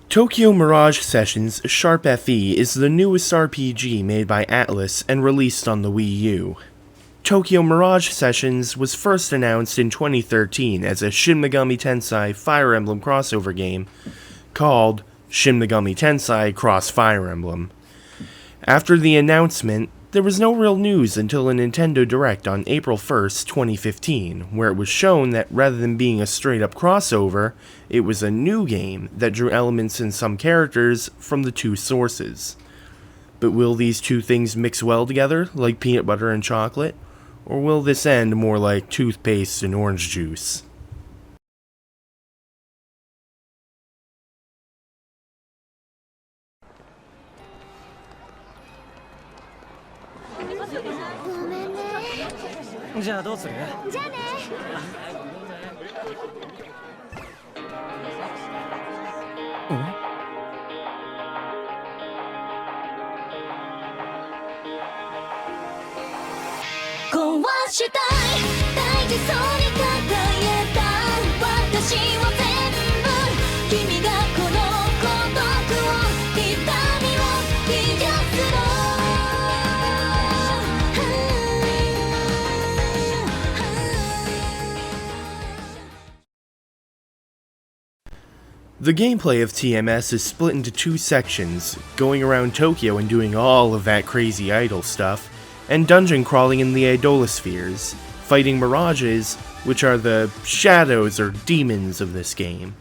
Tokyo Mirage Sessions Sharp FE is the newest RPG made by Atlus and released on the Wii U. Tokyo Mirage Sessions was first announced in 2013 as a Shin Megami Tensei Fire Emblem crossover game called Shin Megami Tensei Cross Fire Emblem. After the announcement, there was no real news until a Nintendo Direct on April 1st, 2015, where it was shown that rather than being a straight-up crossover, it was a new game that drew elements and some characters from the two sources. But will these two things mix well together, like peanut butter and chocolate? Or will this end more like toothpaste and orange juice? The gameplay of TMS is split into two sections, going around Tokyo and doing all of that crazy idol stuff, and dungeon crawling in the Idolospheres, fighting Mirages, which are the shadows or demons of this game.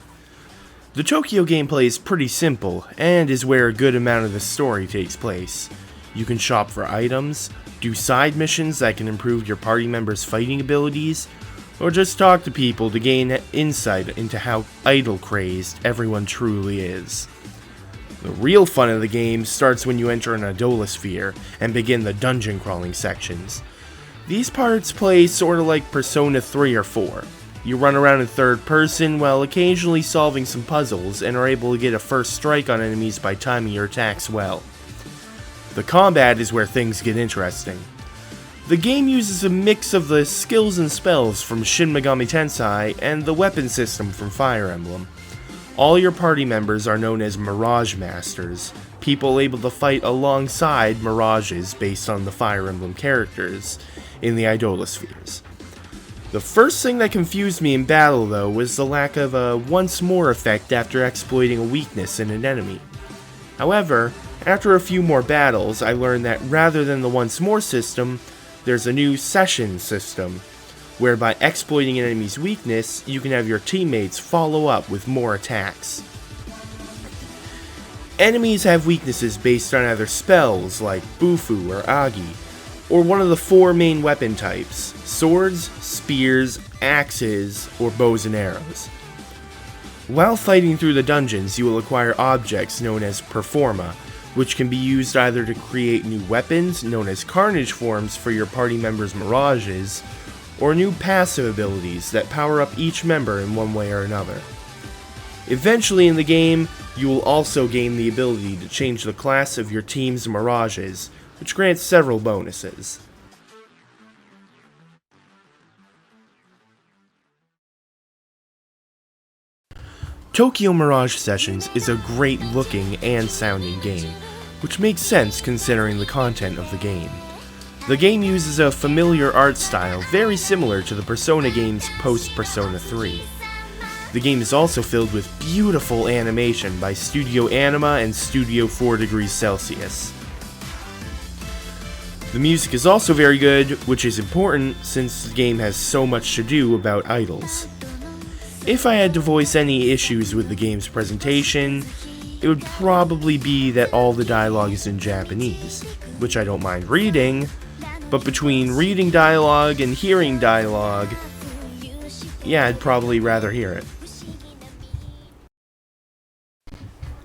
The Tokyo gameplay is pretty simple, and is where a good amount of the story takes place. You can shop for items, do side missions that can improve your party members' fighting abilities, or just talk to people to gain insight into how idol-crazed everyone truly is. The real fun of the game starts when you enter an Idolosphere and begin the dungeon crawling sections. These parts play sorta like Persona 3 or 4. You run around in third person while occasionally solving some puzzles and are able to get a first strike on enemies by timing your attacks well. The combat is where things get interesting. The game uses a mix of the skills and spells from Shin Megami Tensei and the weapon system from Fire Emblem. All your party members are known as Mirage Masters, people able to fight alongside Mirages based on the Fire Emblem characters in the Idolospheres. The first thing that confused me in battle, though, was the lack of a once more effect after exploiting a weakness in an enemy. However, after a few more battles, I learned that rather than the once more system, there's a new session system, where by exploiting an enemy's weakness, you can have your teammates follow up with more attacks. Enemies have weaknesses based on either spells like Bufu or Agi, or one of the four main weapon types: swords, spears, axes, or bows and arrows. While fighting through the dungeons, you will acquire objects known as Performa, which can be used either to create new weapons, known as Carnage forms for your party members' Mirages, or new passive abilities that power up each member in one way or another. Eventually in the game, you will also gain the ability to change the class of your team's Mirages, which grants several bonuses. Tokyo Mirage Sessions is a great looking and sounding game, which makes sense considering the content of the game. The game uses a familiar art style very similar to the Persona games post-Persona 3. The game is also filled with beautiful animation by Studio Anima and Studio 4 Degrees Celsius. The music is also very good, which is important since the game has so much to do about idols. If I had to voice any issues with the game's presentation, it would probably be that all the dialogue is in Japanese, which I don't mind reading, but between reading dialogue and hearing dialogue, yeah, I'd probably rather hear it.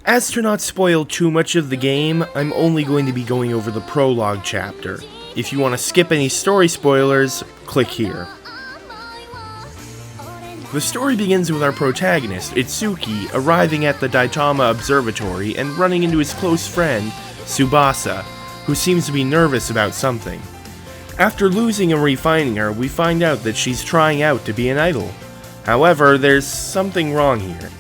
As to not spoil too much of the game, I'm only going to be going over the prologue chapter. If you want to skip any story spoilers, click here. The story begins with our protagonist, Itsuki, arriving at the Daitama Observatory and running into his close friend, Tsubasa, who seems to be nervous about something. After losing and refining her, we find out that she's trying out to be an idol. However, there's something wrong here.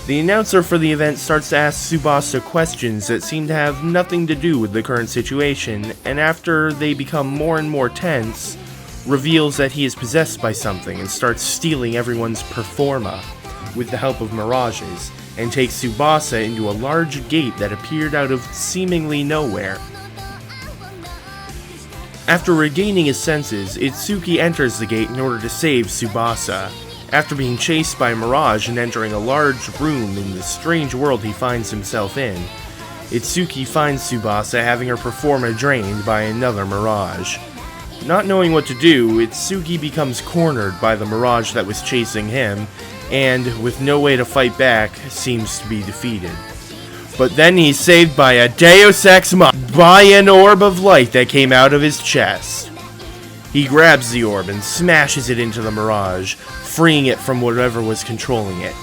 The announcer for the event starts to ask Tsubasa questions that seem to have nothing to do with the current situation, and after they become more and more tense, reveals that he is possessed by something and starts stealing everyone's performa with the help of Mirages, and takes Tsubasa into a large gate that appeared out of seemingly nowhere. After regaining his senses, Itsuki enters the gate in order to save Tsubasa. After being chased by Mirage and entering a large room in the strange world he finds himself in, Itsuki finds Tsubasa having her performa drained by another Mirage. Not knowing what to do, Itsuki becomes cornered by the Mirage that was chasing him, and, with no way to fight back, seems to be defeated. But then he's saved by a Deus Ex Machina, by an orb of light that came out of his chest. He grabs the orb and smashes it into the Mirage, freeing it from whatever was controlling it.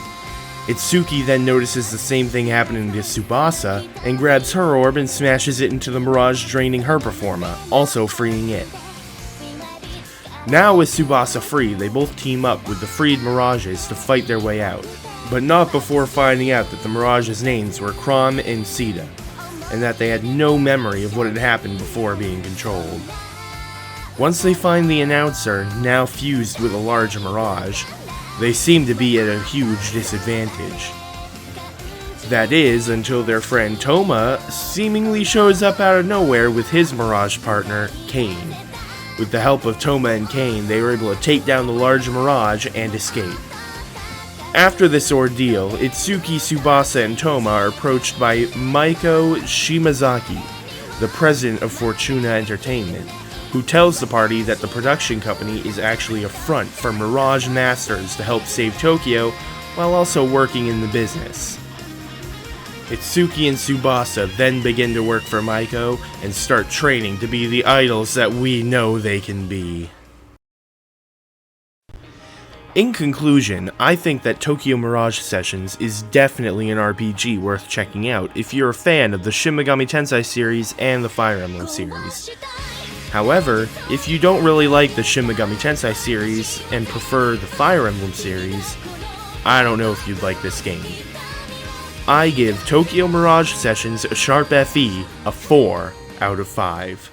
Itsuki then notices the same thing happening to Tsubasa, and grabs her orb and smashes it into the Mirage, draining her performa, also freeing it. Now with Tsubasa free, they both team up with the freed Mirages to fight their way out, but not before finding out that the Mirages' names were Chrom and Sita, and that they had no memory of what had happened before being controlled. Once they find the announcer, now fused with a large Mirage, they seem to be at a huge disadvantage. That is, until their friend Toma seemingly shows up out of nowhere with his Mirage partner, Kane. With the help of Toma and Kane, they were able to take down the large Mirage and escape. After this ordeal, Itsuki, Tsubasa, and Toma are approached by Maiko Shimazaki, the president of Fortuna Entertainment, who tells the party that the production company is actually a front for Mirage Masters to help save Tokyo while also working in the business. Itsuki and Tsubasa then begin to work for Maiko and start training to be the idols that we know they can be. In conclusion, I think that Tokyo Mirage Sessions is definitely an RPG worth checking out if you're a fan of the Shin Megami Tensei series and the Fire Emblem series. However, if you don't really like the Shin Megami Tensei series and prefer the Fire Emblem series, I don't know if you'd like this game. I give Tokyo Mirage Sessions Sharp FE a 4 out of 5.